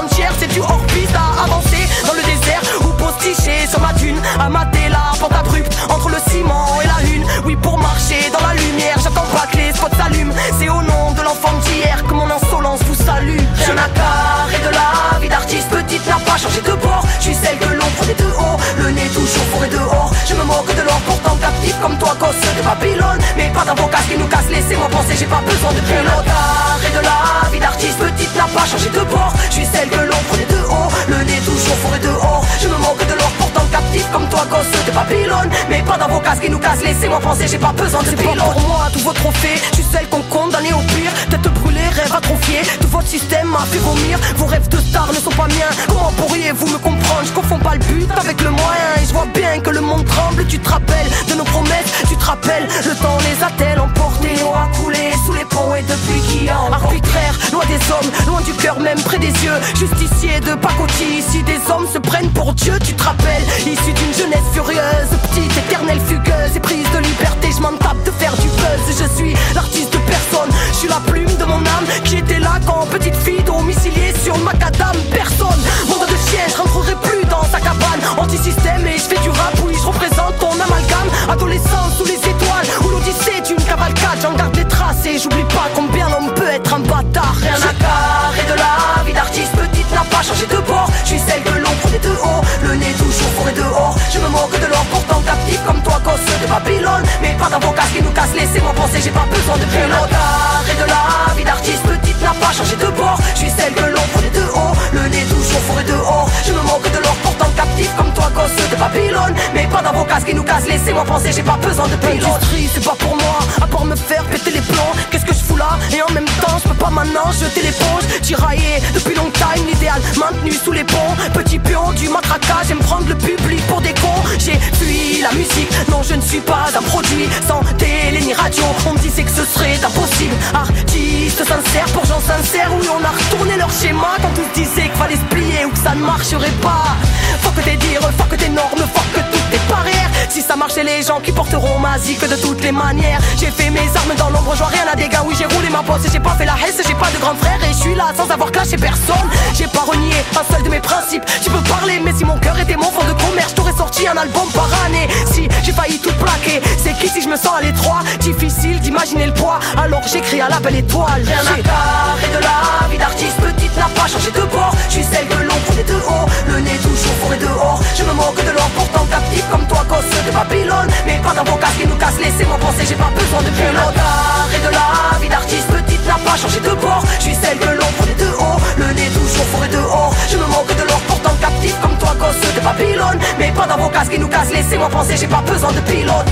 entière, c'est du hors-piste à avancer dans le désert ou posticher sur ma dune, à mater la pente abrupte entre le ciment et la lune. Oui, pour marcher dans la lumière, j'attends pas que les spots s'allument. C'est au nom de l'enfant d'hier que mon insolence vous salue. Rien à carrer de la vie d'artiste, petite n'a pas changé de bord. Je suis celle que l'on prenait de haut, le nez toujours fourré dehors. Je me moque de l'or pourtant captif comme toi, gosse de Babylone. Mais pas d'avocat qui nous casse, laissez-moi penser, j'ai pas besoin de pilote. Carré de la vie d'artiste, petite n'a pas changé de bord. Je suis celle que l'on prenait de haut, le nez toujours fourré dehors. Je me moque de l'or pourtant captif comme toi, gosse de Babylone. Mais pas d'avocat qui nous casse, laissez-moi penser, j'ai pas besoin de pilote. Pour moi, tous vos trophées, je suis celle qu'on condamnait au pire. Tête brûlée, rêve atrophié, tout votre système m'a fait vomir. Vos rêves de star ne sont pas miens, comment pourriez-vous me comprendre? Je confonds pas le but avec le moyen, et je vois bien que le monde tremble. Tu te rappelles de nos promesses, tu te rappelles, le temps les a-t-elle emportés? L'eau a coulé sous les ponts et depuis qui a arbitraire, loin des hommes, loin du cœur, même près des yeux. Justicier de pacotille, ici des hommes se prennent pour Dieu. Tu te rappelles, issu d'une jeunesse furieuse, petite, éternelle, fugueuse et prise de liberté, je m'en tape de faire du buzz. Je suis l'artiste de personne, je suis la plume de mon âme qui était là quand petite fille domiciliée sur le macadam. Personne, monde de chien, je rentrerai plus dans sa cabane. Anti-système et je fais du rap, oui je représente ton amalgame. Adolescent sous les étoiles, ou l'odyssée d'une cavalcade. J'en garde les traces et j'oublie pas combien l'homme peut être un bâtard. Rien à carrer de la vie d'artiste, petite n'a pas changé de bord. Je suis celle que l'on prenait de haut, le nez toujours fourré dehors. Je me moque de l'or pourtant captif comme toi, gosse de Babylone. Mais pas d'avocat qui nous casse, laissez-moi penser, j'ai pas besoin de pilote. Carré de la vie d'artiste, petite n'a pas changé de bord. Je suis celle que l'on prenait de haut, le nez toujours fourré dehors. Je me moque de l'or pourtant captif comme toi, gosse de Babylone. Mais pas d'avocat qui nous casse, laissez-moi penser, j'ai pas besoin de pilote. L'industrie c'est pas pour moi, à part me faire péter les plombs. Qu'est-ce que je fous là? Et en même temps je peux pas maintenant jeter l'éponge. Tiraillé depuis longtemps, l'idéal maintenu sous les ponts. Petit pion du matraquage, j'aime prendre le public pour des cons. J'ai fui la musique, non je ne suis pas un produit sans télé ni radio. On me disait que ce serait impossible. Artiste sincère pour gens sincères, oui on a retourné leur schéma quand tous disaient qu'il fallait se plier ou que ça ne marcherait pas. Faut que t'es dires, faut que t'es normes, faut que toutes tes barrières. Si ça marchait les gens qui porteront ma zik de toutes les manières. J'ai fait mes armes dans l'ombre, je vois rien à dégâts. Oui j'ai roulé ma bosse et j'ai pas fait la hesse. J'ai pas de grand frère et je suis là sans avoir clashé personne. J'ai pas renié un seul de mes principes. Tu peux parler mais si mon cœur était mon fond de commerce, j'aurais sorti un album par année. Si j'ai failli tout plaquer, c'est qu'ici je me sens à l'étroit. Difficile d'imaginer le poids, alors j'écris à la belle étoile. Rien à carrer de la vie d'artiste, petite n'a pas changé de bord. Je suis celle que l'on prenait de haut, le nez toujours fourré dehors. Je me moque de l'or pourtant captif comme toi, gosse de Babylone. Mais pas d'avocat qui nous casse, laissez-moi penser, j'ai pas besoin de pilote. Carré de la vie d'artiste, petite n'a pas changé de bord. Je suis celle que l'on prenait de haut, le nez toujours fourré dehors. Je me moque de l'or pourtant captif comme toi, gosse de Babylone. Mais pas d'avocat qui nous casse, laissez-moi penser, j'ai pas besoin de pilote.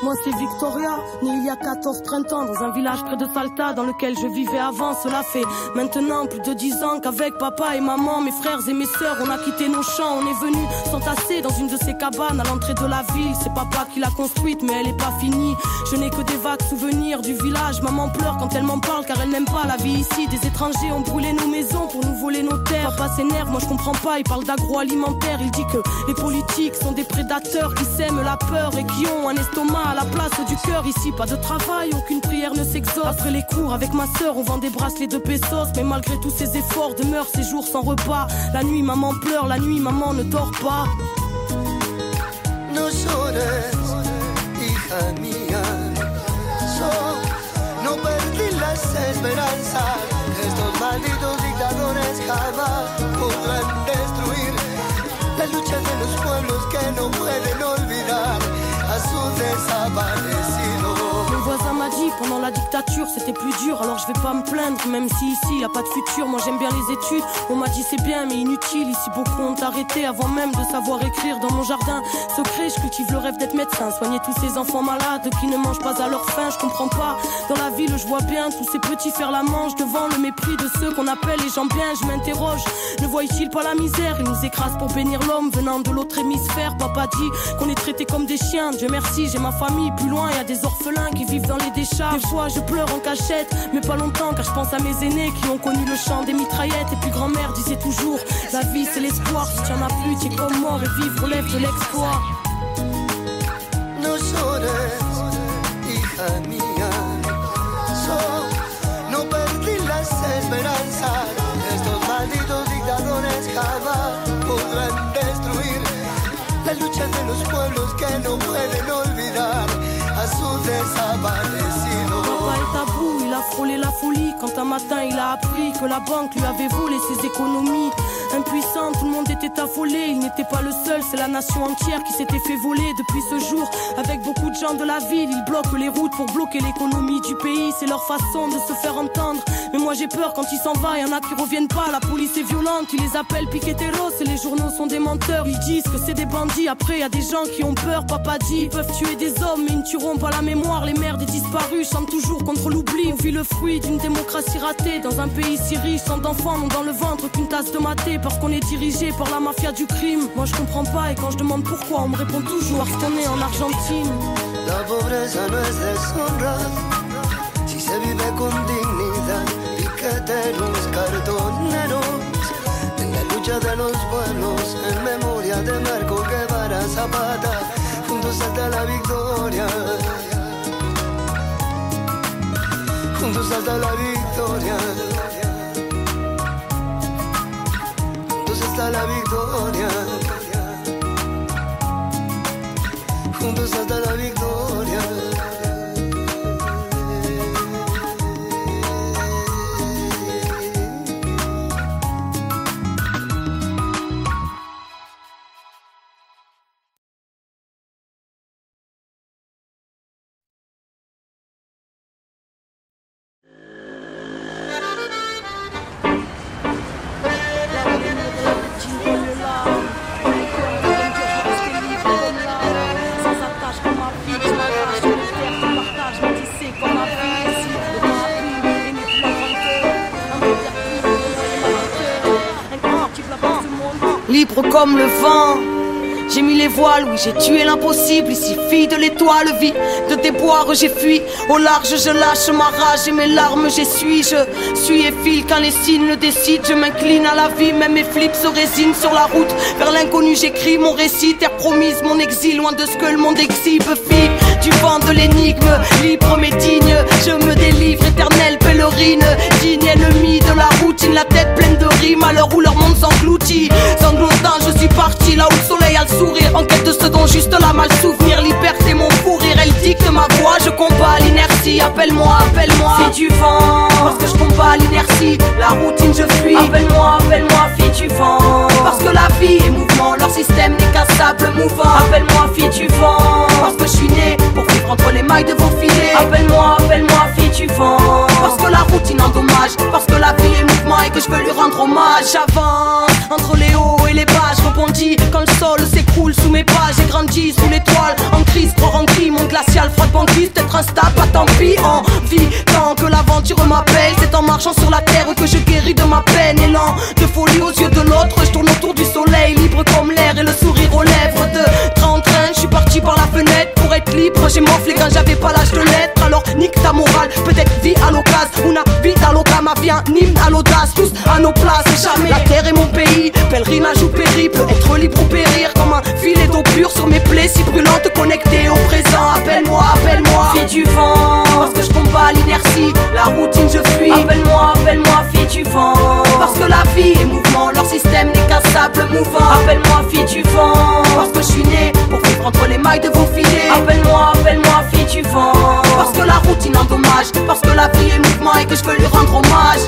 Moi c'est Victoria, née il y a 14 printemps dans un village près de Salta dans lequel je vivais avant. Cela fait maintenant plus de 10 ans qu'avec papa et maman, mes frères et mes sœurs, on a quitté nos champs. On est venus s'entasser dans une de ces cabanes à l'entrée de la ville. C'est papa qui l'a construite mais elle est pas finie. Je n'ai que des vagues souvenirs du village. Maman pleure quand elle m'en parle car elle n'aime pas la vie ici. Des étrangers ont brûlé nos maisons pour nous voler nos terres. Papa s'énerve, moi je comprends pas, il parle d'agroalimentaire. Il dit que les politiques sont des prédateurs qui sèment la peur et qui ont un estomac à la place du cœur. Ici pas de travail, aucune prière ne s'exauce. Après les cours avec ma sœur on vend des bracelets de pesos. Mais malgré tous ces efforts demeurent ces jours sans repas. La nuit maman pleure, la nuit maman ne dort pas. No llores, hija mía, no perdí las esperanzas. Estos malditos dictadores jamás podrán destruir la lucha de los pueblos que no pueden olvidar a su desaparecido. Mon voisin m'a dit Pendant la dictature c'était plus dur, alors je vais pas me plaindre. Même si ici y a pas de futur, moi j'aime bien les études. On m'a dit c'est bien mais inutile, ici beaucoup ont arrêté avant même de savoir écrire. Dans mon jardin secret je cultive le rêve d'être médecin, soigner tous ces enfants malades qui ne mangent pas à leur faim. Je comprends pas, dans la ville je vois bien tous ces petits faire la manche devant le mépris de ceux qu'on appelle les gens bien. Je m'interroge, ne voient-ils pas la misère? Ils nous écrasent pour bénir l'homme venant de l'autre hémisphère. Papa dit qu'on est traités comme des chiens, Dieu merci j'ai ma famille. Plus loin y a des orphelins qui vivent dans les décharges. Des fois je pleure en cachette, mais pas longtemps car je pense à mes aînés qui ont connu le chant des mitraillettes. Et puis grand-mère disait toujours, la vie c'est l'espoir, si tu en as plus t'es comme mort et vivre relève de l'exploit. No llores, hija mía, no perdí las esperanzas. Estos malditos dictadores jamás podrán destruir la lucha de los pueblos que no pueden olvidar a sus desaparecidos. Papa est à bout, il a frôlé la folie quand un matin il a appris que la banque lui avait volé ses économies. Impuissant, tout le monde était affolé, il n'était pas le seul, c'est la nation entière qui s'était fait voler. Depuis ce jour, avec beaucoup de gens de la ville, ils bloquent les routes pour bloquer l'économie du pays. C'est leur façon de se faire entendre, mais moi j'ai peur quand ils s'en vont, y'en a qui reviennent pas. La police est violente, ils les appellent piqueteros et les journaux sont des menteurs. Ils disent que c'est des bandits, après y a des gens qui ont peur. Papa dit, ils peuvent tuer des hommes mais ils ne tueront pas la mémoire. Les mères des disparus chantent toujours contre l'oubli. On vit le fruit d'une démocratie ratée dans un pays si riche, tant d'enfants n'ont dans le ventre qu'une tasse de maté. Parce qu'on est dirigé par la mafia du crime. Moi je comprends pas et quand je demande pourquoi on me répond toujours parce qu'on est en Argentine. La pobreza no es deshonra si se vive con dignidad. Piqueteros, cartoneros, en la lucha de los pueblos, en memoria de Marco Guevara Zapata, juntos hasta la victoria. Juntos hasta la victoria. Hasta la victoria, juntos hasta la victoria. Libre comme le vent, j'ai mis les voiles, oui j'ai tué l'impossible. Ici fille de l'étoile, vie de déboire, j'ai fui. Au large je lâche ma rage et mes larmes j'essuie. Je suis et file quand les signes le décident. Je m'incline à la vie, même mes flips se résignent. Sur la route vers l'inconnu j'écris mon récit. Terre promise, mon exil, loin de ce que le monde exhibe. Fille du vent de l'énigme, libre mais digne. Je me délivre, éternelle pèlerine. Digne ennemi de la routine, la tête pleine de rimes. À l'heure où leur monde s'engloutit, sanglotant je suis parti là où le soleil a le sourire. En quête de ce dont juste la mal souvenir. Liberté mon fou rire, elle dicte ma voix. Je combats l'inertie, appelle-moi, appelle-moi fille du vent, parce que je combats l'inertie. La routine je fuis, appelle-moi, appelle-moi fille du vent, parce que la vie est mouvement, leur système n'est qu'un sable mouvant. Appelle-moi fille du vent, parce que je suis né pour vivre entre les mailles de vos filets. Appelle-moi, appelle-moi fille du vent, parce que la routine endommage, parce que la vie est mouvement et que je veux lui rendre hommage. J'avance entre les hauts et les bas, je rebondis quand le sol s'écroule sous mes pas. J'ai grandi sous l'étoile, en crise, croire en cri, mon glacial, froide banquise, être instable, pas tant pis. En vie, tant que l'aventure m'appelle, c'est en marchant sur la terre que je guéris de ma peine. Élan de folie aux yeux de l'autre, je tourne autour du soleil, libre comme l'air et le sourire aux lèvres. De train en train, je suis parti par la fenêtre pour être libre. J'ai morflé quand j'avais pas l'âge de l'être. Alors nique ta morale, peut-être vie à l'occasion, una vida loca, ma vie un hymne à l'audace. Tous à nos places, jamais la terre est mon pays, pèlerinage ou périple, être libre ou périr comme un filet d'eau pure sur mes plaies si brûlantes, connectées au présent. Appelle-moi, appelle-moi fille du vent, parce que je combats l'inertie, la routine je fuis. Appelle-moi, appelle-moi fille du vent, parce que la vie est mouvement, leur système n'est qu'un sable mouvant. Appelle-moi fille du vent, parce que je suis né pour vivre entre les mailles de vos filets. Appelle-moi, appelle-moi fille du vent, parce que la routine endommage, parce que la vie est mouvement et que je veux lui rendre hommage.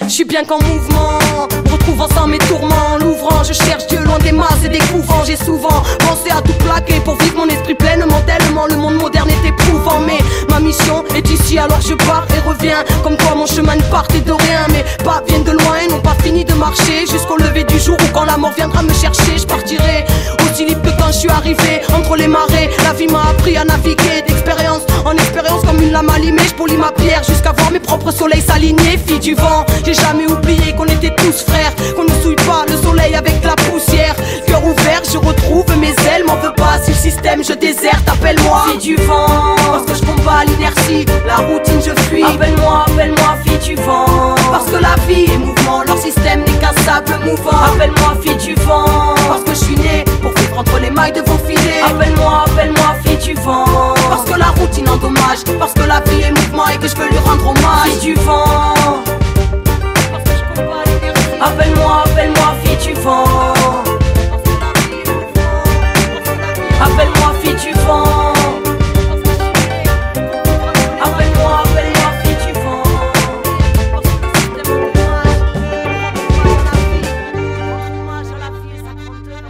Je suis bien qu'en mouvement, trouvant sans mes tourments. En l'ouvrant, je cherche Dieu loin des masses et des couvents. J'ai souvent pensé à tout plaquer pour vivre mon esprit pleinement. Tellement le monde moderne est éprouvant. Mais ma mission est ici, alors je pars et reviens. Comme quoi mon chemin ne partait de rien. Mes pas viennent de loin et n'ont pas fini de marcher jusqu'au lever du jour où quand la mort viendra me chercher, je partirai aussi libre que quand je suis arrivé. Entre les marées, la vie m'a appris à naviguer d'expérience en expérience comme une lame allumée. Je polis ma pierre jusqu'à voir mes propres soleils s'aligner. Fille du vent, j'ai jamais oublié qu'on était tous frères, qu'on ne souille pas le soleil avec la poussière. Cœur ouvert, je retrouve mes ailes. M'en veux pas si le système je déserte. Appelle-moi fille du vent, parce que je combats l'inertie, la routine je fuis. Appelle-moi fille du vent, parce que la vie est mouvement, leur système n'est qu'un sable mouvant. Appelle-moi fille du vent, parce que je suis né pour vivre entre les mailles de vos filets. Appelle-moi fille du vent, parce que la routine endommage, parce que la vie est mouvement et que je veux lui rendre hommage. Fille du vent, parce que je combats l'inertie. Appelle-moi fille du vent, appelle-moi fille du vent. Appelle-moi fille du vent. Hommage à la vie et sa grandeur.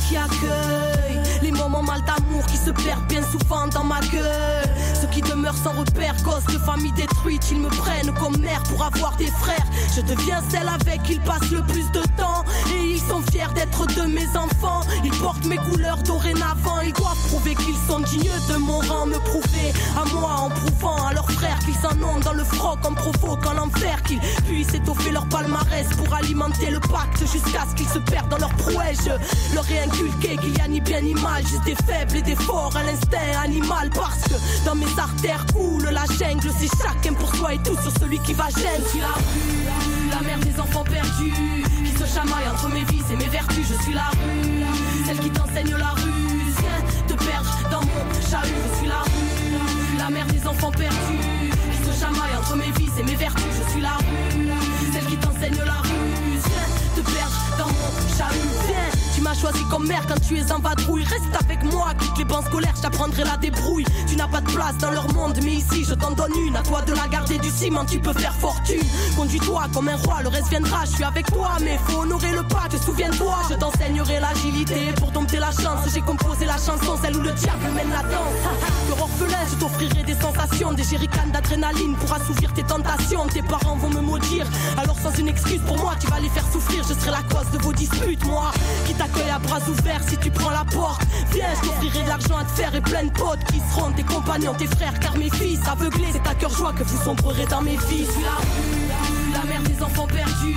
Qui accueille les moments mal d'amour qui se perdent bien souvent dans ma gueule. Ceux qui demeurent sans repère, gosses de famille détruite, ils me prennent comme mère pour avoir des frères. Je deviens celle avec qui ils passent le plus de temps et ils sont fiers d'être de mes enfants. Ils portent mes couleurs dorénavant, ils doivent prouver qu'ils sont dignes de mon rang. Me prouver à moi en prouvant à leurs frères qu'ils s'en ont dans le froc en provoquant l'enfer, qu'ils puissent étoffer leur palmarès pour alimenter le pacte jusqu'à ce qu'ils se perdent dans leur prouesse. Je leur ai inculqué qu'il y a ni bien ni mal, juste des faibles et des forts à l'instinct animal. Parce que dans mes artères coule la jungle, c'est chacun pour soi et tout sur celui qui va gêner. Je suis la rue, la mère des enfants perdus, qui se chamaille entre mes vices et mes vertus. Je suis la rue, celle qui t'enseigne la ruse, te perdre dans mon chahut. Je suis la rue, la mère des enfants perdus, qui se chamaille entre mes vices et mes vertus. Je suis la rue, celle qui t'enseigne la ruse, te perdre dans mon chahut. Viens, tu m'as choisi comme mère quand tu es en vadrouille. Reste avec moi, quitte les bancs scolaires, je t'apprendrai la débrouille. Tu n'as pas de place dans leur monde, mais ici je t'en donne une. À toi de la garder du ciment, tu peux faire fortune. Conduis-toi comme un roi, le reste viendra. Je suis avec toi, mais faut honorer le pacte. Souviens-toi, je t'enseignerai l'agilité pour dompter la chance. J'ai composé la chanson, celle où le diable mène la danse. Cœur orphelin, je t'offrirai des sensations, des jerrycans d'adrénaline pour assouvir tes tentations. Tes parents vont me maudire, alors sans une excuse pour moi, tu vas les faire souffrir. Je serai la cause de vos disputes, moi qui t'accueille à bras ouverts si tu prends la porte. Viens, je t'offrirai de l'argent à te faire et plein de potes qui seront tes compagnons, tes frères, car mes fils aveuglés, c'est à cœur joie que vous sombrerez dans mes vies. Je suis la rue, la mère des enfants perdus,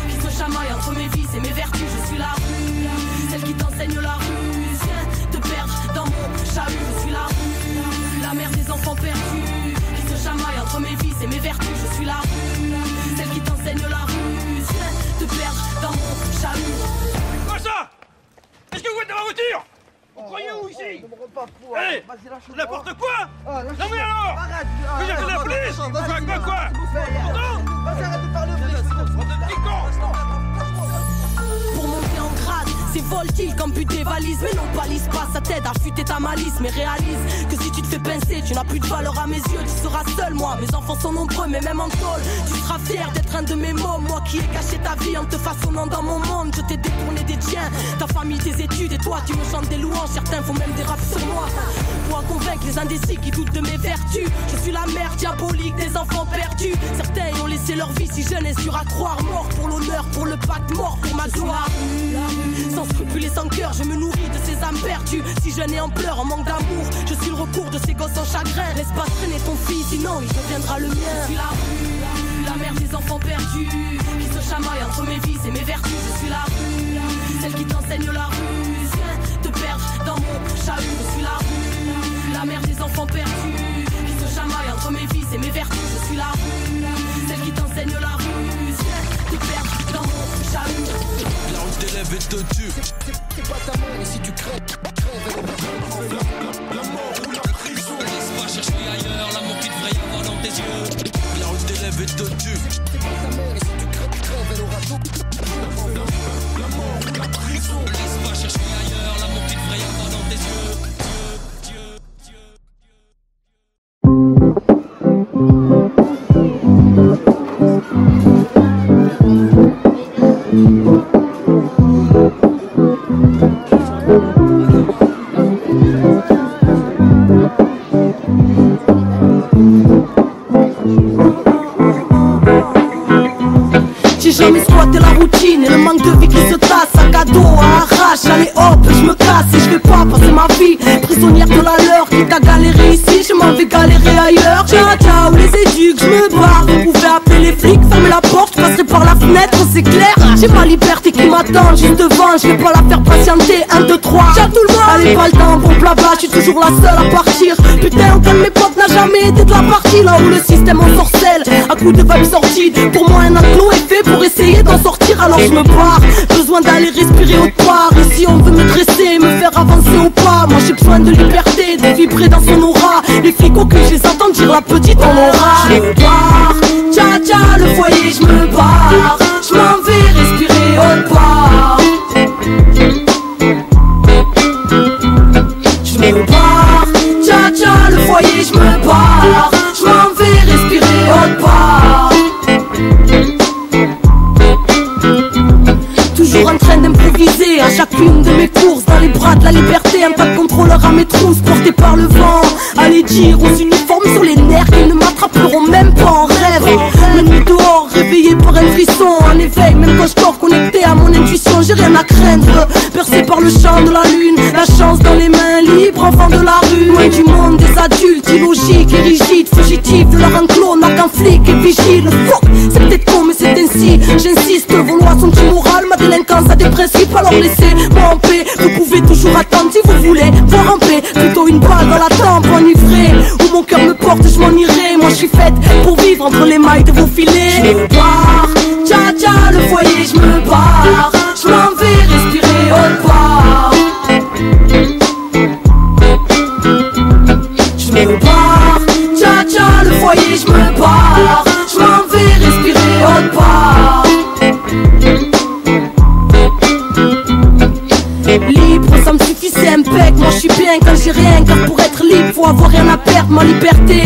qui se chamaille entre mes vices et mes vertus. Je suis la rue, celle qui t'enseigne la ruse, te perdre dans mon chahut. Je suis la rue, la mère des enfants perdus, qui se chamaille entre mes vices et mes vertus. Je suis la rue, celle qui t'enseigne la ruse, te perdre dans mon chahut. Quoi ça? Est-ce que vous êtes dans ma voiture? Vous croyez où ici? Allez, n'importe quoi. Non mais alors, arrête. vous êtes de la police? Quoi? Vas-y, arrête de parler au flic. Pour monter en grade, c'est voltile comme but des valises. Mais non, balise pas, ça t'aide à fuiter ta malice. Mais réalise que si tu te fais pincer, tu n'as plus de valeur à mes yeux. Tu seras seul, moi, mes enfants sont nombreux, mais même en tôle, tu seras fier d'être un de mes mots. Moi qui ai caché ta vie en te façonnant dans mon monde. Je t'ai détourné des tiens, ta famille, tes études. Et toi, tu me chantes des louanges, certains font même des raps sur moi pour convaincre les indécis qui doutent de mes vertus. Je suis la mère diabolique des enfants perdus. Certains y ont laissé leur vie si jeune et sûr à croire. Mort pour l'honneur, pour le pacte, mort pour ma gloire. Sans scrupules et sans cœur, je me nourris de ces âmes perdues. Si jeune et en pleurs, en manque d'amour, je suis le recours de ces gosses en chagrin. Laisse pas traîner ton fils, sinon il deviendra le mien. Je suis la rue, la mère des enfants perdus, qui se chamaille entre mes vices et mes vertus. Je suis la rue, celle qui t'enseigne la ruse, te perdre dans mon chahut. Je suis la rue, la mère des enfants perdus, qui se chamaille entre mes vices et mes vertus. Je suis la rue, celle qui t'enseigne la ruse, te perdre lève et te tue. C'est pas ta mère et si tu crèves, la mort ou la prison. Laisse pas chercher ailleurs l'amour qu'il devrait y avoir dans tes yeux. La route t'élève et te tue. C'est pas ta mère et si tu crèves, elle aura tout. La mort ou la prison. Laisse pas chercher ailleurs l'amour qu'il devrait y avoir dans tes yeux. J'ai jamais squatté la routine et le manque de vie qui se tasse. Sac à dos à arrache, allez hop, je me casse et je vais pas passer ma vie prisonnière de la leur. Quitte à galérer ici, je m'en vais galérer ailleurs. Ciao ciao les éduques, je me barre. Vous pouvez appeler les flics, fermez la porte, je passerai par la fenêtre, c'est clair. J'ai ma liberté qui m'attend juste devant, je vais pas la faire patienter. 1, 2, 3, ciao tout le monde. Allez pas le temps, bon blabla, je suis toujours la seule à partir. Putain, aucun de mes potes n'a jamais été de la partie. Là où le système en sorcelle, à coups de vibes sorties. Pour moi un enclos est fait pour essayer d'en sortir, alors je me barre. Besoin d'aller respirer autre part. Ici on veut me dresser, me faire avancer au pas. Moi j'ai besoin de liberté, de vibrer dans son aura. Les flics que je les entends dire la petite on aura. Je me barre, tcha tcha le foyer je me barre. Je m'en vais respirer autre part. Je me barre, tcha tcha le foyer je me barre. Je m'en vais respirer autre part. Toujours en train d'improviser à chacune de mes courses. Dans les bras de la liberté, un pas de contrôleur à mes trousses. Porté par le vent, allez dire aux uniformes sur les nerfs qu'ils ne m'attraperont même pas en rêve. La nuit dehors, réveillé par un frisson. En éveil, même quand je dors connecté à mon intuition. J'ai rien à craindre, bercé par le chant de la lune. La chance dans les mains libres, enfant de la rue. Loin du monde des adultes, illogiques et rigides. Fugitifs de leur enclos, n'a qu'un flic et vigile. Fuck, c'est peut-être con mais c'est ainsi. J'insiste, vos lois sont immorales. Ma délinquance a des principes, alors laissez-moi en paix. Vous pouvez toujours attendre si vous voulez voir en paix. Plutôt une balle dans la tempe, enivrée. Où mon cœur me porte, je m'en irai. Moi je suis faite pour vivre entre les mailles de vos filets. Je me barre, tcha tcha le foyer je me barre. Je m'en vais respirer autre part. Je me barre, tcha tcha le foyer je me barre. Je m'en vais respirer autre part. Libre, ça me suffit, c'est impec. Moi je suis bien quand j'ai rien, car pour être libre faut avoir rien à perdre. Ma liberté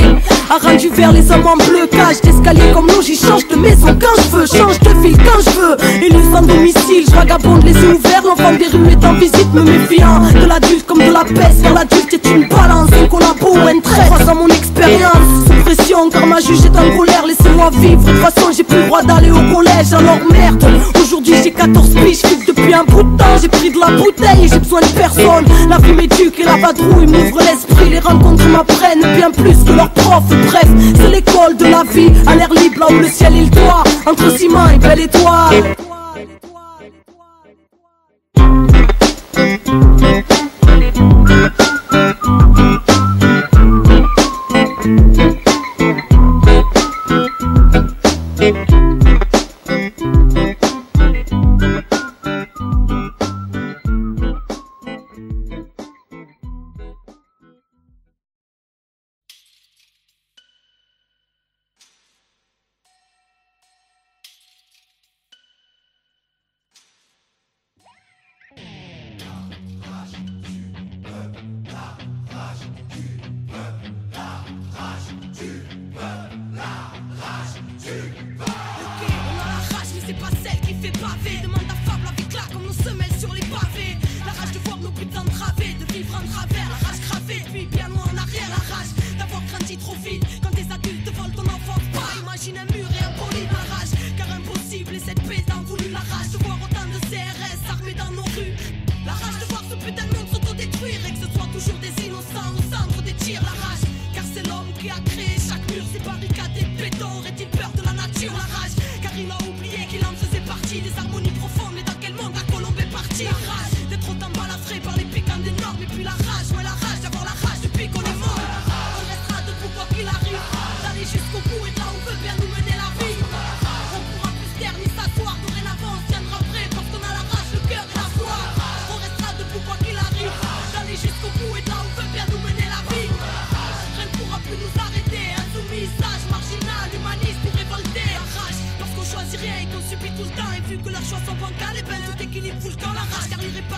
a rendu vers les hommes en bleu. Cage d'escalier comme nous, j'y change de maison quand je veux. Change de ville quand je veux. Élu sans domicile, je vagabonde les yeux ouverts. L'enfant des rues est en visite, me méfiant de l'adulte comme de la peste. Car l'adulte est une balance, un collabo ou un trait. Croisant mon expérience, sous pression car ma juge est en colère. Laissez-moi vivre, de toute façon j'ai plus le droit d'aller au collège. Alors merde, aujourd'hui j'ai 14 piges, je depuis un bout de temps. J'ai pris de la bouteille et j'ai besoin de personne. La vie m'éduque et la vadrouille m'ouvre l'esprit. Les rencontres m'apprennent bien plus que leurs profs. Bref, c'est l'école de la vie, à l'air libre là où le ciel est le toit. Entre ciment et belle étoile.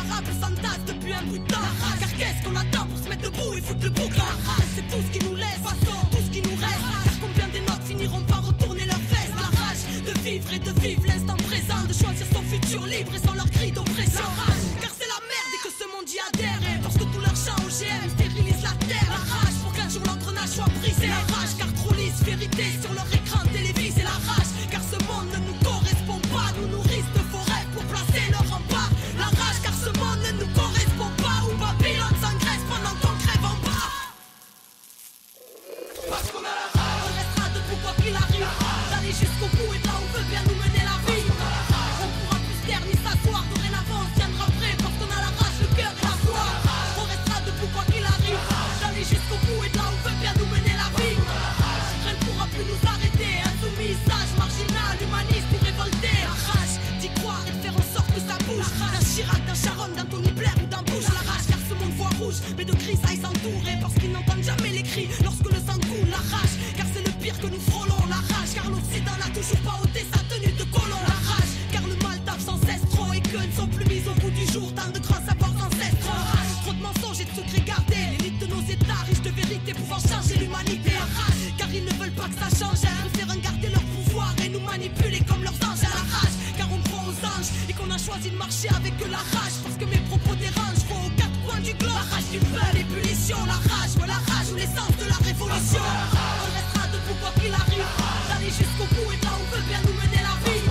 Inséparable s'entasse depuis un bout de temps. Car qu'est-ce qu'on attend pour se mettre debout et foutre le bouc? La rage c'est tout ce qui nous laisse, tout ce qui nous reste. Car combien des nôtres finiront par retourner leur veste? La rage de vivre et de vivre l'instant présent, de choisir son futur libre et sans leur cri d'oppression. Car c'est la merde et que ce monde y adhère. Et parce que tout leur chant OGM stérilise la terre. La rage pour qu'un jour l'engrenage soit brisé. La rage car trop lisse vérité sur leur écran télévisé. La rage car ce monde ne nous correspond pas. Nous nourrissent de forêts pour placer leur rempart. La rage car ce monde ne nous correspond pas. Où Babylone s'engraisse pendant qu'on crève en bas. Parce qu'on a la rage, on restera debout quoi qu'il arrive. D'aller jusqu'au bout et de là on veut bien nous mener la vie. On pourra plus se taire ni s'asseoir. Dorénavant on tiendra prêt parce qu'on a la rage, le cœur et la foi. On restera debout quoi qu'il arrive. D'aller jusqu'au bout et de là on veut bien nous mener la vie. Rien ne pourra plus nous arrêter. Insoumis, sage, marginal, humaniste ou révolté. La rage d'y croire et de faire en sorte que ça bouge. D'un Chirac, d'un Sharon, d'un Tony Blair ou d'un Bush. La rage car ce monde voit rouge, mais de grisailles s'entourer. Parce qu'ils n'entendent jamais les cris lorsque le sang coule. La rage car c'est le pire que nous frôlons. La rage car l'Occident n'a toujours pas ôté sa tenue de colon. La rage car le mal tape sans cesse trop. Et que ne sont plus mis au bout du jour tant de grands savoirs ancestraux. Trop de mensonges et de secrets gardés. L'élite de nos états riches de vérité pouvant changer l'humanité. La rage car ils ne veulent pas que ça change. Ils préfèrent garder leur pouvoir et nous manipuler comme leurs anges. La rage car on croit aux anges et qu'on a choisi de marcher avec la rage. Parce que mes propos dérangent, faut aux quatre coins du globe. La rage du peuple, l'ébullition, la rage ou l'essence de la révolution. On restera debout quoi qu'il arrive. D'aller jusqu'au bout et de là on veut bien nous mener la vie.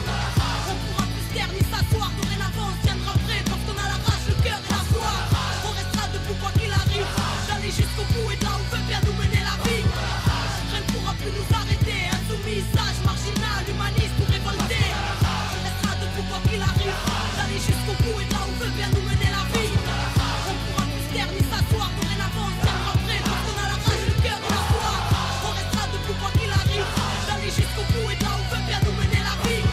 On pourra plus se taire ni s'asseoir. Dorénavant on tiendra prêt parce qu'on a la rage, le cœur et la foi. On restera debout quoi qu'il arrive. D'aller jusqu'au bout et de là on veut bien nous mener la vie. Rien ne pourra plus nous arrêter. Insoumis, sage, marginal, humaniste ou révolté. On restera debout quoi qu'il arrive. D'aller jusqu'au bout et de là on veut bien nous mener la vie. On pourra plus se taire ni s'asseoir. Dorénavant on tiendra prêt parce qu'on a la rage, le cœur et la foi. On restera debout quoi qu'il arrive. D'aller jusqu'au bout et de là on veut bien nous mener la vie.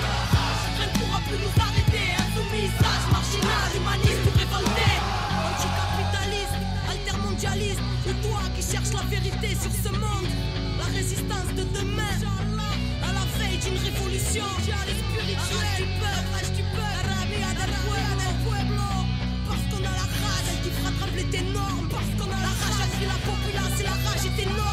Rien ne pourra plus nous arrêter. Insoumis, sage, marginal, humaniste ou révolté. Anticapitaliste, altermondialiste, ou toi qui cherches la vérité sur ce monde. La résistance de demain, à la veille d'une révolution spirituelle. Rage du peuple, la rabia del pueblo. Parce qu'on a la rage, elle qui fera trembler tes normes. Parce qu'on a la rage, elle crie la populace et la rage est énorme.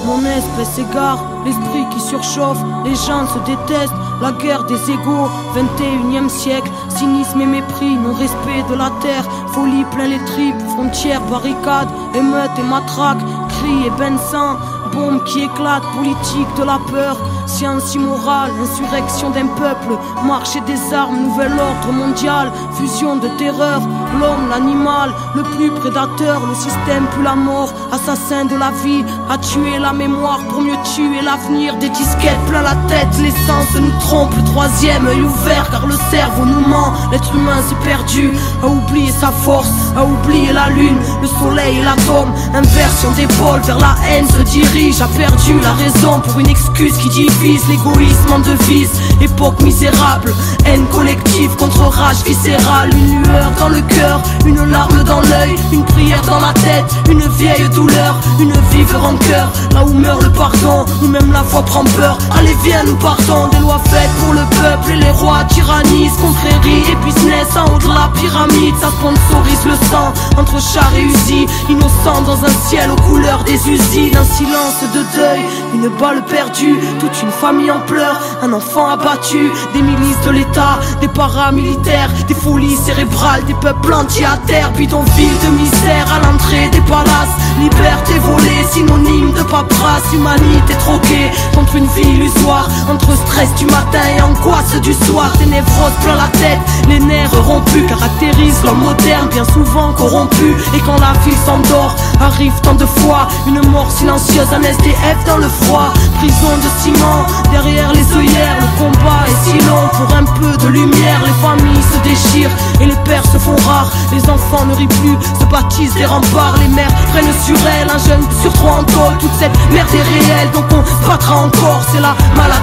Mon espèce s'égare, l'esprit qui surchauffe, les gens se détestent, la guerre des égaux, 21e siècle, cynisme et mépris, non-respect de la terre, folie plein les tripes, frontières, barricades, émeutes et matraques, cris et bains de sang, bombes qui éclatent, politique de la peur, science immorale, insurrection d'un peuple, marché des armes, nouvel ordre mondial, fusion de terreur, l'homme, l'animal, le plus prédateur, le système puis la mort, assassin de la vie, a tué la mémoire pour mieux tuer l'avenir, des disquettes plein la tête, l'essence nous trompe, le troisième œil ouvert car le cerveau nous ment, l'être humain s'est perdu, a oublié sa force, a oublié la lune, le soleil et l'atome, inversion d'épaule vers la haine se dirige, a perdu la raison pour une excuse qui divise, l'égoïsme en devise, époque misérable, haine collective contre rage viscérale, une lueur dans le cœur, une larme dans l'œil, une prière dans la tête, une vieille douleur, une vive rancœur, là où meurt le pardon, où même la foi prend peur, allez viens nous partons, des lois faites pour le peuple et les rois tyrannisent, confrérie et business en haut de la pyramide, ça sponsorise le sang, entre chars et usines, innocents dans un ciel aux couleurs des usines, un silence de deuil, une balle perdue, toute une famille en pleurs, un enfant abattu, des milices de l'État, des paramilitaires, des folies cérébrales, des peuples entiers à terre, bidonville de misère à l'entrée des palaces, liberté volée, synonyme de paperasse, humanité troquée contre une vie illusoire, entre stress du matin et angoisse du soir, des névroses plein la tête, les nerfs rompus caractérisent l'homme moderne, bien souvent corrompu, et quand la ville s'endort, arrive tant de fois une mort silencieuse, un SDF dans le froid, prison de ciment, temps. Derrière les œillères, le combat est si long. Pour un peu de lumière, les familles se déchirent et les pères se font rares. Les enfants ne rient plus, se bâtissent des remparts. Les mères prennent sur elles, un jeune sur trois en tôle. Toute cette merde est réelle, donc on se battra encore. C'est la maladie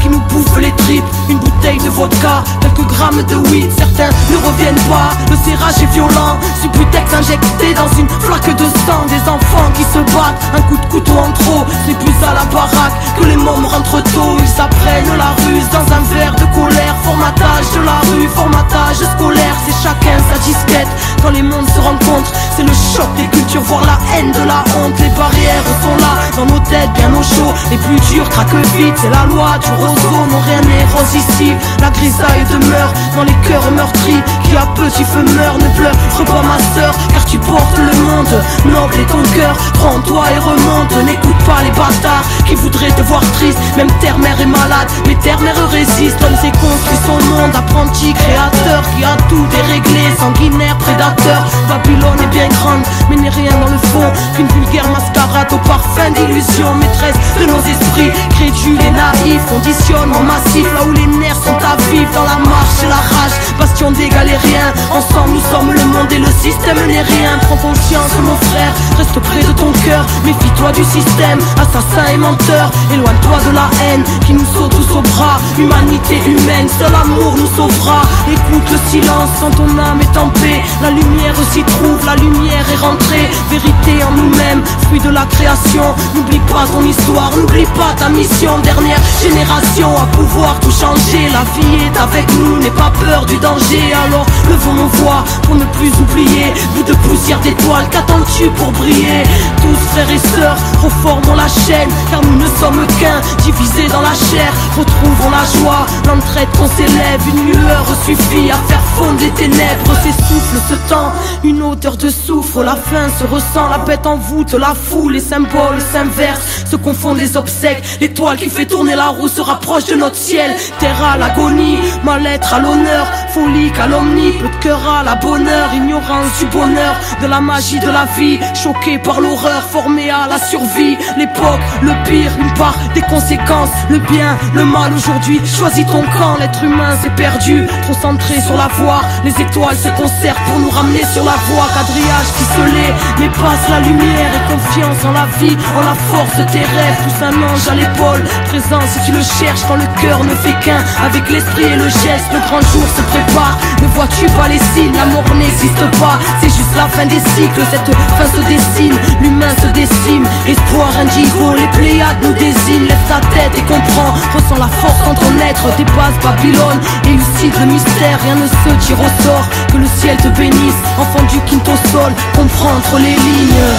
qui nous bouffe les tripes. Une bouteille de vodka, quelques grammes de weed. Certains ne reviennent pas, le serrage est violent. Subutex injecté dans une flaque de sang. Des enfants qui se battent, un coup de couteau en trop. C'est plus à la baraque que les mômes rentrent tôt. Ils apprennent la ruse dans un verre de colère. Formatage de la rue, formatage scolaire. C'est chacun sa disquette. Quand les mondes se rencontrent, c'est le choc des cultures, voire la haine de la honte. Les barrières sont là, dans nos têtes, bien au chaud. Les plus durs craquent vite, c'est la loi du roseau. Non, rien n'est rose ici, la grisaille demeure dans les cœurs meurtris. Qui à petit feu meurt, ne pleure pas ma sœur, car tu portes le monde. Noble est ton cœur, crois en toi et remonte. N'écoute pas les bâtards qui voudraient te voir triste. Même terre-mère est malade, mais terre-mère résiste. L'homme s'est construit son monde, apprenti créateur, qui a tout déréglé, sanguinaire, prédateur. Babylone est bien grande, mais n'est rien dans le fond qu'une vulgaire mascarade au parfum d'illusion. Maîtresse de nos esprits, crédules et naïfs. Conditionnement massif, là où les nerfs sont à vivre. Dans la marche et la rage, bastion des galériens. Ensemble nous sommes le monde et le système n'est rien. Prends conscience mon frère, reste près de ton cœur. Méfie-toi du système, assassin et menteur. Éloigne-toi de la haine qui nous saute tous au bras. Humanité humaine, seul amour nous sauvera. Écoute le silence quand ton âme est en paix. La lumière s'y trouve, la lumière est rentrée. Vérité en nous-mêmes, fruit de la création. N'oublie pas ton histoire, n'oublie pas ta mission. Dernière génération à pouvoir tout changer. La vie est avec nous, n'aie pas peur du danger. Alors levons nos voix pour ne plus oublier. Bout de poussière d'étoiles, qu'attends-tu pour briller? Tous frères et sœurs, reformons la chaîne. Car nous ne sommes qu'un, divisés dans la chair. Retrouvons la joie, l'entraide qu'on s'élève. Une lueur suffit à faire fondre les ténèbres. S'essouffle ce temps, une odeur de soufre. La faim se ressent, la bête en voûte. La foule, les symboles s'inversent, se confondent les obsèques. L'étoile qui fait tourner la roue se rapproche de notre ciel. Terre à l'agonie, mal-être à l'honneur. Folie, calomnie, peu de cœur à la bonheur. Ignorance du bonheur, de la magie de la vie. Choqué par l'horreur, formé à la survie. L'époque, le pire, une part des conséquences. Le bien, le mal aujourd'hui, choisis ton camp. L'être humain s'est perdu, trop centré sur la voie. Les étoiles se concertent pour nous ramener sur la voie. Quadrillage ficelé, mais passe la lumière. Et confiance en la vie, en la force de tes rêves. Pousse un ange à l'épaule, présent si tu le cherches. Quand le cœur ne fait qu'un, avec l'esprit et le geste. Le grand jour se prépare, ne vois-tu pas les signes? La mort n'existe pas, c'est juste la fin des cycles. Cette fin se dessine, l'humain se décime. Espoir indigo, les Pléiades nous désignent. Lève ta tête et comprends, ressens la force en ton être. Dépasse Babylone, élucide le mystère. Rien ne se tire au sort, que le ciel te bénisse. Enfant du quinto sol, comprends entre les lignes.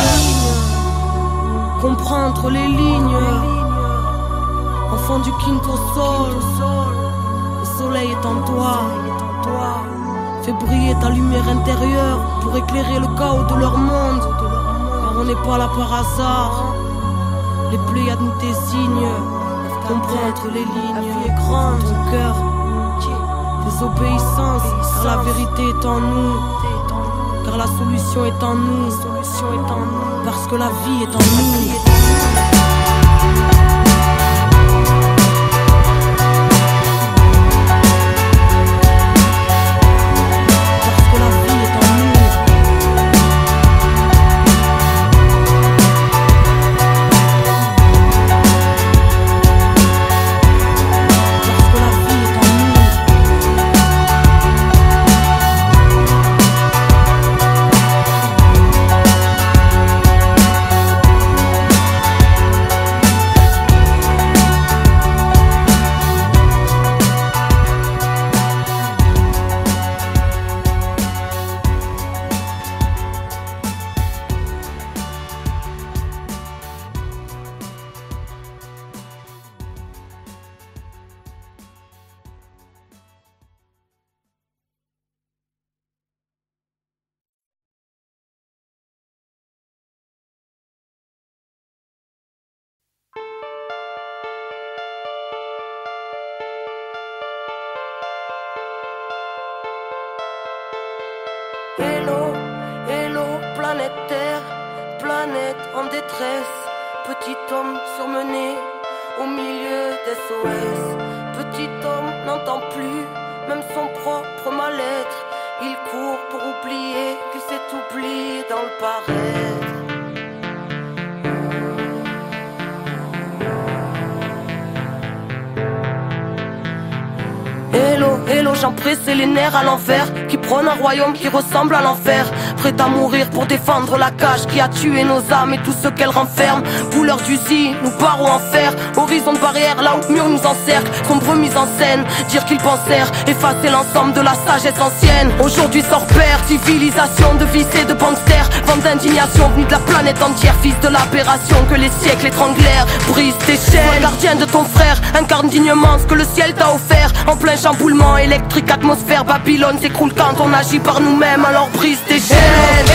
Comprends entre les lignes. Enfant du quinto sol, le soleil est en toi. Fais briller ta lumière intérieure pour éclairer le chaos de leur monde. Car on n'est pas là par hasard. Les Pléiades nous désignent. Comprends entre les lignes. La vie est grande, ton cœur, désobéissance. Car la vérité est en nous. Car la solution est en nous. Parce que la vie est en nous. Hello, hello, planète Terre, planète en détresse, petit homme surmené, au milieu des SOS. Petit homme n'entend plus même son propre mal-être. Il court pour oublier qu'il s'est oublié dans le paraître. Hello, hello, gens pressés, les nerfs à l'envers, qui prônent un royaume qui ressemble à l'enfer. Prêt à mourir pour défendre la cage qui a tué nos âmes et tout ce qu'elle renferme. Couleur d'usine, nous barreaux en fer, horizon de barrière là où mur nous encercle. Sombre mise en scène, dire qu'ils pensèrent effacer l'ensemble de la sagesse ancienne. Aujourd'hui sans repère, civilisation de vices et de banksters. Vent d'indignation venue de la planète entière, fils de l'aberration que les siècles étranglèrent. Brise tes chaînes, gardien de ton frère, incarne dignement ce que le ciel t'a offert. En plein chamboulement électrique, atmosphère, Babylone s'écroule quand on agit par nous-mêmes, alors brise tes chaînes.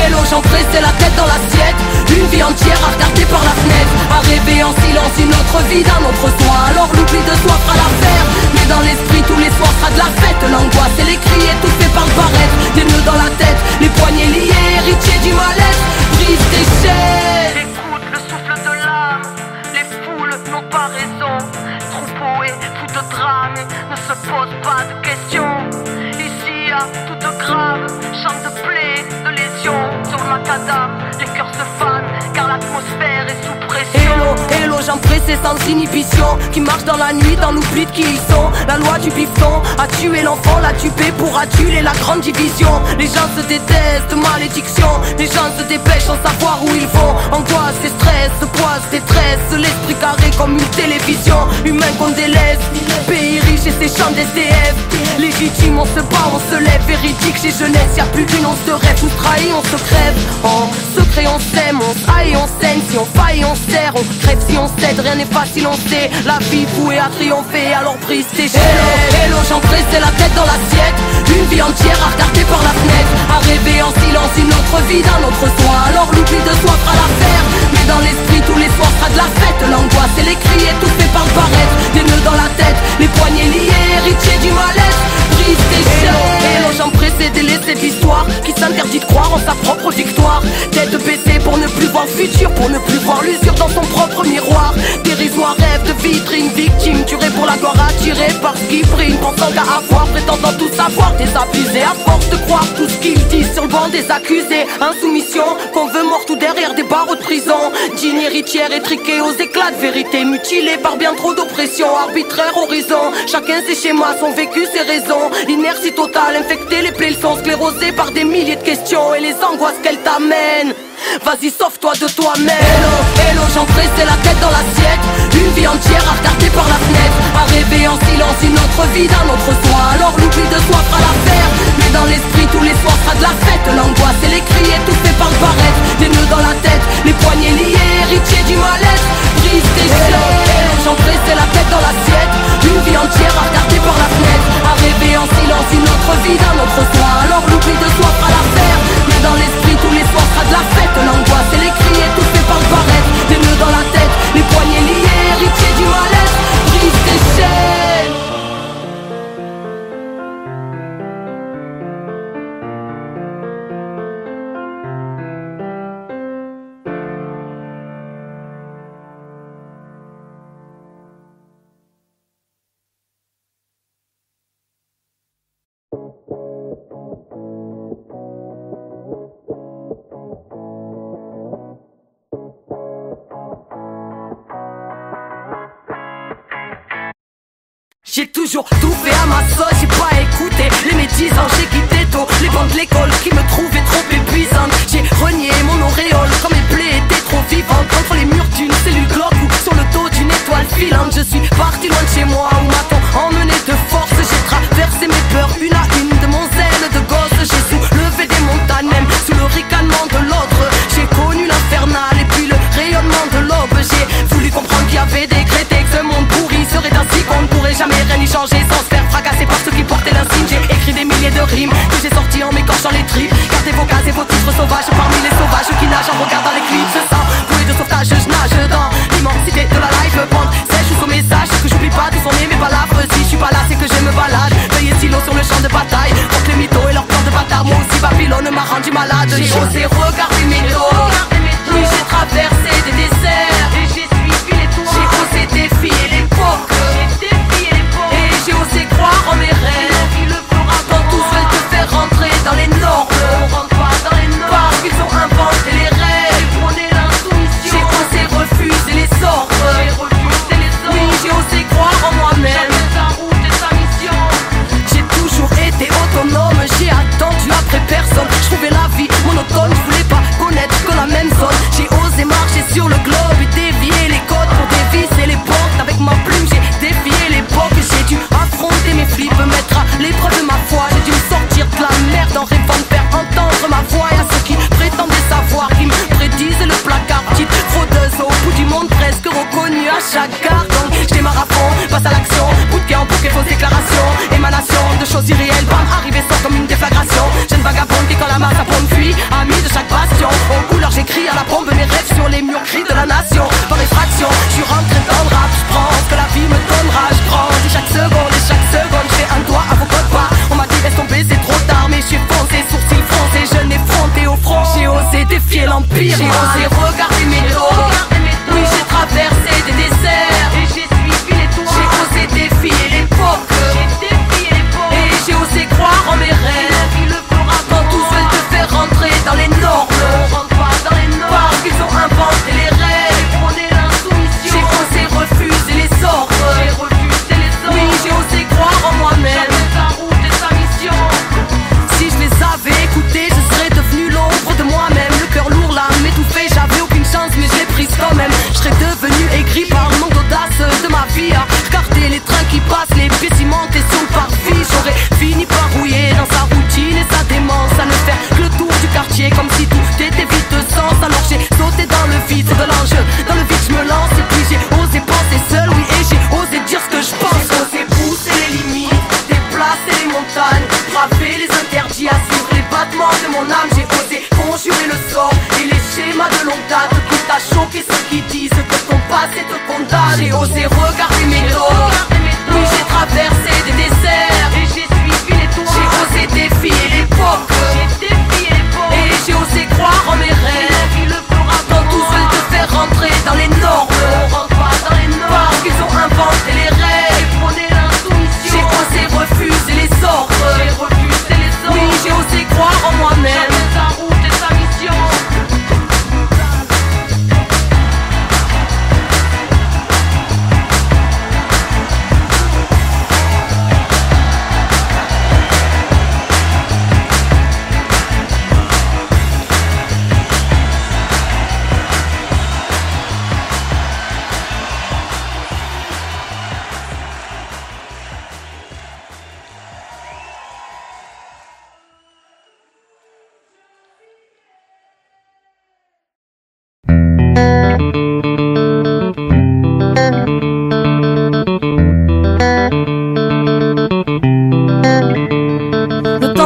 Hello, j'en pressais la tête dans l'assiette, une vie entière à regarder par la fenêtre, à rêver en silence une autre vie d'un autre soi, alors l'oubli de soi fera l'affaire. Mais dans l'esprit tous les soirs sera de la fête, l'angoisse et les cris étouffés par le barrette, des nœuds dans la tête, les poignets liés, héritiers du mal-être, brise tes chaînes. Écoute le souffle de l'âme, les foules n'ont pas raison, troupeau et fou de drame ne se pose pas de questions. Ici à toute grave, chant de plaie, de lésions sur le macadam, les cœurs se fanent car l'atmosphère est sous pression. Hello, hello, gens pressés sans inhibition, qui marchent dans la nuit dans l'oubli de qui ils sont. La loi du bifton a tué l'enfant, l'a tué pour aduler la grande division. Les gens se détestent, malédiction, les gens se dépêchent sans savoir où ils vont. Angoisse et stress, poisse, détresse, l'esprit carré comme une télévision. Humain qu'on délaisse, pays riche et ses champs d'SDF. Légitime, on se bat, on se lève, véridique chez jeunesse, y'a plus d'une once de rêve, nous trahit, on se crève. En secret on s'aime, on s'aille, on saigne, si on faille on serre, on crève si on cède, rien n'est facile on sait. La vie vouée à triompher, alors brise tes chaînes. Hello, hello, j'en pressais la tête dans l'assiette, une vie entière à regarder par la fenêtre, à rêver en silence une autre vie d'un autre soi, alors l'oubli de soi fera l'affaire. Mais dans l'esprit tous les soirs sera de la fête, l'angoisse et les cris étouffés par le barrette, des nœuds dans la tête, les poignets liés, héritiers du mal-être, brise tes chaînes. Hello, j'en pressais délaisser de l'histoire qui s'interdit de croire en sa propre victoire. Tête baissée pour ne plus voir le futur, pour ne plus voir l'usure dans son propre miroir. Dérisoire rêve de vitrine, victime tuée pour la gloire, attirée par ce qui brille, pensant qu'à avoir, prétendant tout savoir, désabusé à force de croire tout ce qu'ils disent sur le banc des accusés. Insoumission, qu'on veut morte ou derrière des barreaux de prison. Digne héritière étriquée aux éclats de vérité, mutilée par bien trop d'oppression, arbitraire horizon. Chacun ses schémas, son vécu, ses raisons. Inertie totale, infectée, les plaies sont sclérosées par des milliers de questions et les angoisses qu'elles t'amènent. Vas-y, sauve-toi de toi-même. Hello, hello, j'en pressais la tête dans l'assiette, une vie entière à regarder par la fenêtre, à rêver en silence une autre vie d'un autre soi, alors l'oubli de soi fera l'affaire. Mais dans l'esprit tous les soirs sera de la fête, l'angoisse et les cris étouffés par le barrette, des nœuds dans la tête, les poignets liés, héritiers du mal-être, brise tes chaînes. Hello, j'en pressais la tête dans l'assiette, une vie entière à regarder par la fenêtre, à rêver en silence une autre vie d'un autre soi, alors l'oubli de soi fera l'affaire. Mais dans l'esprit tous les soirs sera de la fête, l'angoisse et les cris étouffés par le barrette, des nœuds dans la tête, les poignets liés, héritiers du mal-être, brise tes chaînes. J'ai toujours tout fait à ma sauce, j'ai pas écouté les médisants, j'ai quitté tôt les bancs de l'école qui me trouvaient trop épuisantes. J'ai renié mon auréole quand mes plaies étaient trop vivantes, contre les murs d'une cellule glauque ou sur le dos d'une étoile filante. Je suis parti loin de chez moi où m'a-t-on emmené de force. J'ai traversé mes peurs une à une de mon zèle de gosse. J'ai soulevé des montagnes même sous le ricanement de l'autre. J'ai connu l'infernal et puis le rayonnement de l'aube. J'ai voulu comprendre qu'il y avait décrété que ce monde pourri serait ainsi qu'on ne pourrait jamais rien y changer sans se faire fracasser par ceux qui portaient l'insigne. J'ai écrit des milliers de rimes que j'ai sorties en m'écorchant les tripes. Gardez vos cases et vos titres sauvages parmi les sauvages qui nagent en regardant les clips. Je sens bouée de sauvetage, je nage dans l'immensité de la life. Prendre sèche sous message, que j'oublie pas d'où sont nés mes balafres. Si je suis pas là c'est que je me balade, veillez silos sur le champ de bataille, contre les mythos et leurs plans de bâtard. Moi aussi Babylone m'a rendu malade. J'ai osé regarder mes dos, oui j'ai traversé des déserts et j'ai suivi les toits. J'ai osé défier les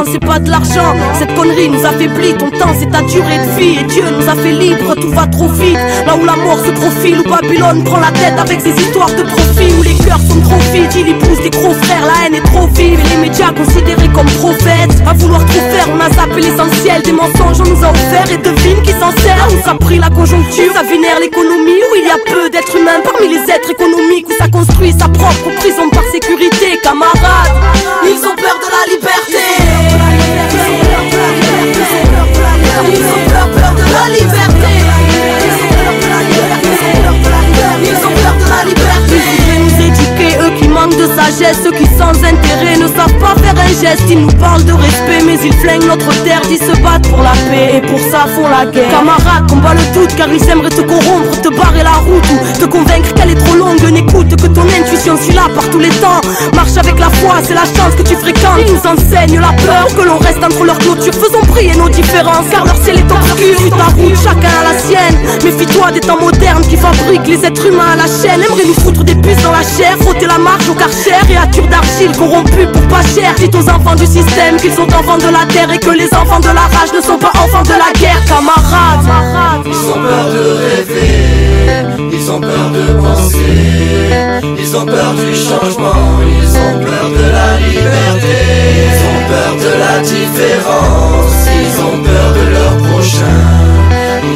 temps, c'est pas de l'argent. Cette connerie nous affaiblit, ton temps c'est ta durée de vie. Et Dieu nous a fait libre, tout va trop vite. Là où la mort se profile, où Babylone prend la tête avec ses histoires de profit. Où les cœurs sont trop vides, il y pousse des gros frères, la haine est trop vive. Et les médias considérés comme prophètes. À vouloir trop faire, on a zappé l'essentiel. Des mensonges on nous a offert et devine qui s'en sert. Où ça pris la conjoncture, ça vénère l'économie. Où il y a peu d'êtres humains parmi les êtres économiques. Où ça construit sa propre prison par sécurité. Camarades, ils ont peur de la liberté. Ils ont peur de la liberté. Ils ont peur de la liberté. Ils voudraient nous éduquer, eux qui manquent de sagesse. Ceux qui sans intérêt ne savent pas faire un geste. Ils nous parlent de respect mais ils flinguent notre terre. Ils se battent pour la paix et pour ça font la guerre. Camarades, combat le doute car ils aimeraient te corrompre, te barrer la route ou te convaincre qu'elle est trop longue. N'écoute que ton intuition, suis là par tous les temps. Marche avec la foi, c'est la chance que tu fréquentes. Ils nous enseignent la peur, que l'on reste entre leurs clôtures. Faisons briller nos différences car leur ciel est obscur. Suis ta route, chacun a la sienne. Méfie-toi des temps modernes qui fabriquent les êtres humains à la chaîne. Aimeraient nous foutre des puces dans la chair, frotter la marche au karcher. Créatures d'argile corrompues pour pas cher. Dites aux enfants du système qu'ils sont enfants de la terre et que les enfants de la rage ne sont pas enfants de la guerre. Camarades, ils ont peur de rêver, ils ont peur de penser, ils ont peur du changement, ils ont peur de la liberté, ils ont peur de la différence, ils ont peur de leur prochain,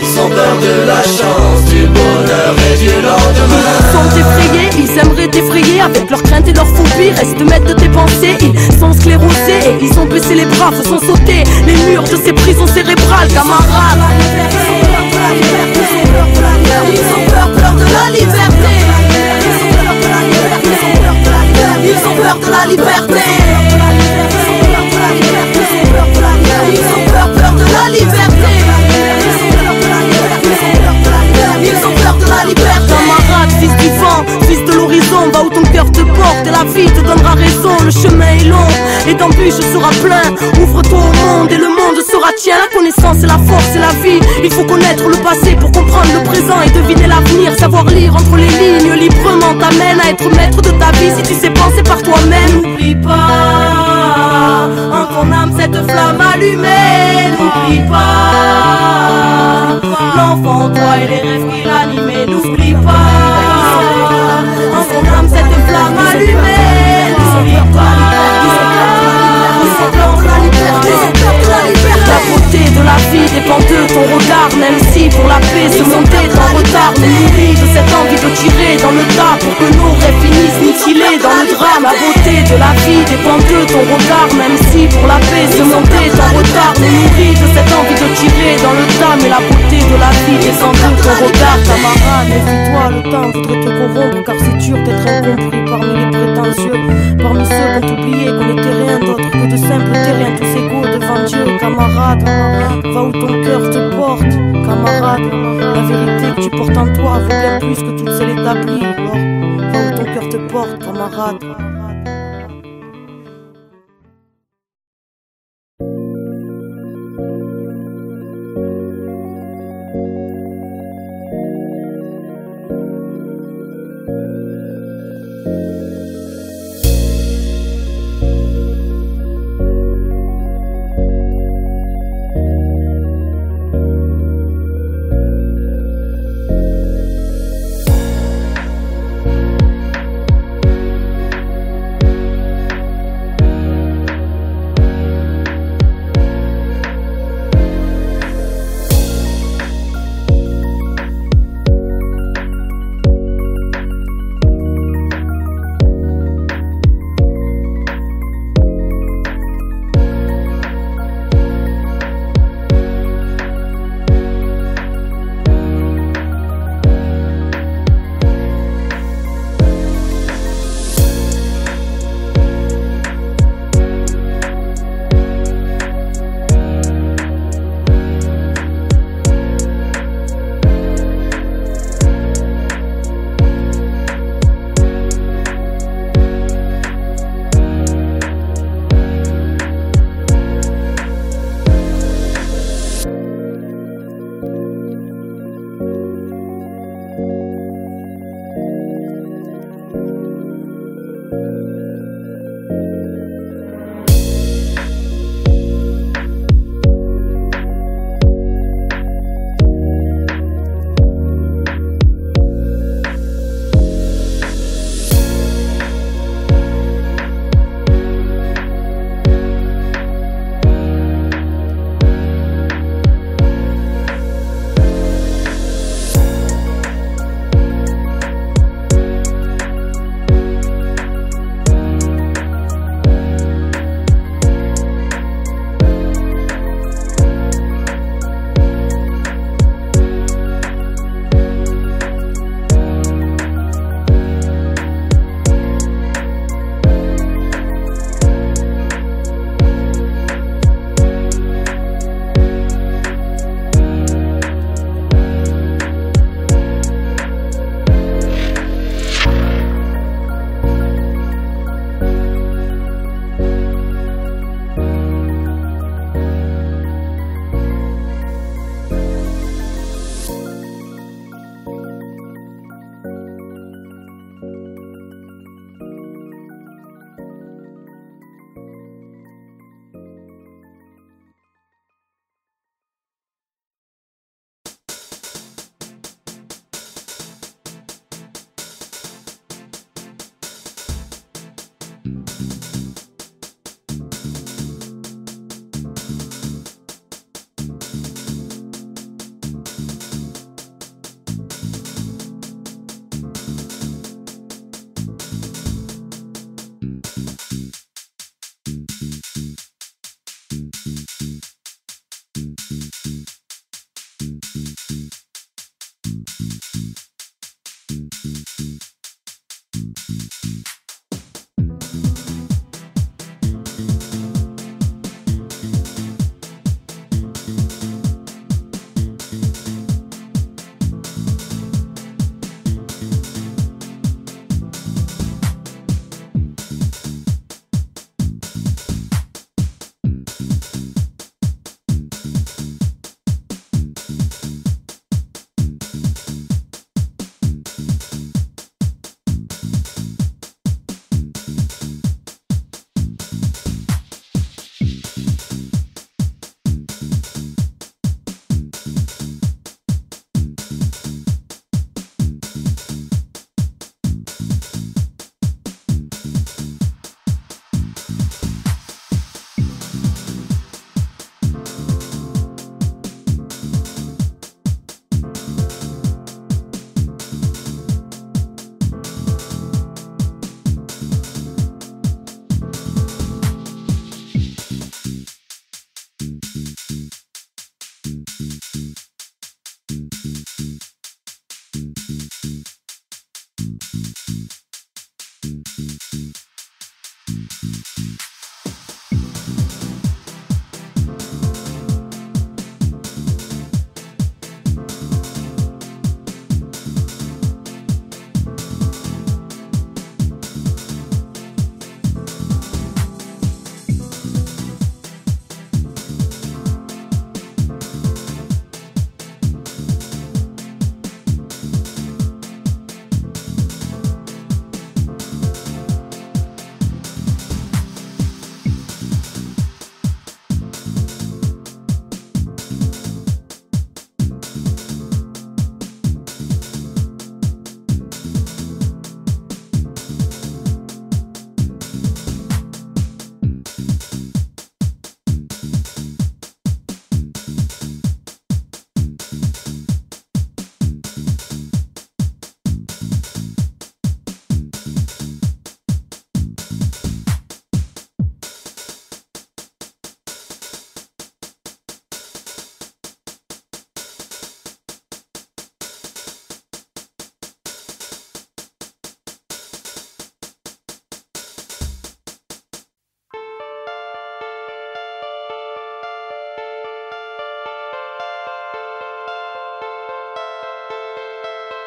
ils ont peur de la chance, du bonheur et du lendemain. Ils sont effrayés, ils aimeraient t'effrayer avec leurs craintes et leurs phobies. Reste maître de tes pensées, ils sont sclérosés et ils ont baissé les bras, faisons sauter les murs de ces prisons cérébrales. Camarades, ils ont peur de la liberté. Ils ont peur de la liberté. Ils ont peur de la liberté. Ils ont peur de la liberté. Camarade, fils du vent, fils de l'horizon, va où ton cœur te porte et la vie te donnera raison. Le chemin est long et d'embûches sera plein. Ouvre-toi au monde et le monde sera tien. La connaissance et la force et la vie. Il faut connaître le passé pour comprendre le présent et deviner l'avenir. Savoir lire entre les lignes librement t'amène à être maître de ta vie. Si tu sais penser par toi-même, n'oublie pas en ton âme cette flamme allumée. N'oublie pas l'enfant en toi et les rêves qui l'animaient. N'oublie pas en ton âme cette flamme allumée. N'oublie pas la beauté de la vie dépend de ton regard. Même si pour la paix ce monde est en retard, ne nourris de cette envie de tirer dans le tas pour que nos rêves finissent mutilés dans le drame. La beauté de la vie dépend de ton regard. Même si pour la paix ce monde est en retard, ne nourris de cette envie de tirer dans le tas. Mais la beauté de la vie dépend de ton regard. Camarade, méfie-toi, le temps voudrait te corrompre car c'est dur d'être incompris parmi les prétentieux, parmi ceux qui ont oublié qu'on n'était rien d'autre que de simples terriens tous égaux devant Dieu. Camarade, va où ton cœur te porte. Camarade, la vérité que tu portes en toi vaut bien plus que toutes celles établies. Alors, va où ton cœur te porte, camarade.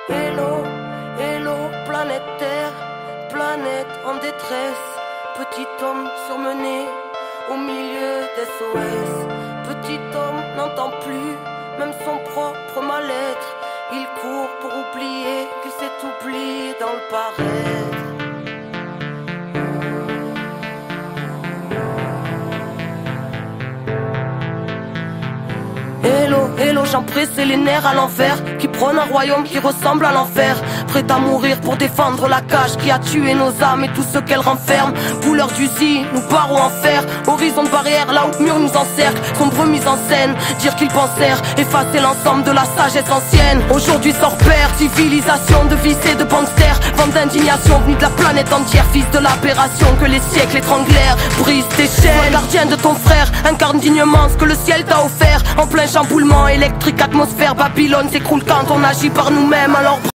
Hello, hello, planète Terre, planète en détresse. Petit homme surmené au milieu des SOS. Petit homme n'entend plus même son propre mal-être. Il court pour oublier qu'il s'est oublié dans le paraître. Hello, hello, j'en pressais les nerfs à l'envers, qui prône un royaume qui ressemble à l'enfer. Prêt à mourir pour défendre la cage qui a tué nos âmes et tout ce qu'elle renferme. Couleur d'usine, nous barreaux en fer. Horizon de barrière, là où le mur nous encercle. Sombre mise en scène, dire qu'ils pensèrent effacer l'ensemble de la sagesse ancienne. Aujourd'hui sort père, civilisation de vices et de gangsters. Vente d'indignation venue de la planète entière. Fils de l'aberration que les siècles étranglèrent. Brise tes chaînes, gardien de ton frère. Incarne dignement ce que le ciel t'a offert. En plein chamboulement électrique, atmosphère. Babylone s'écroule quand on agit par nous-mêmes. Alors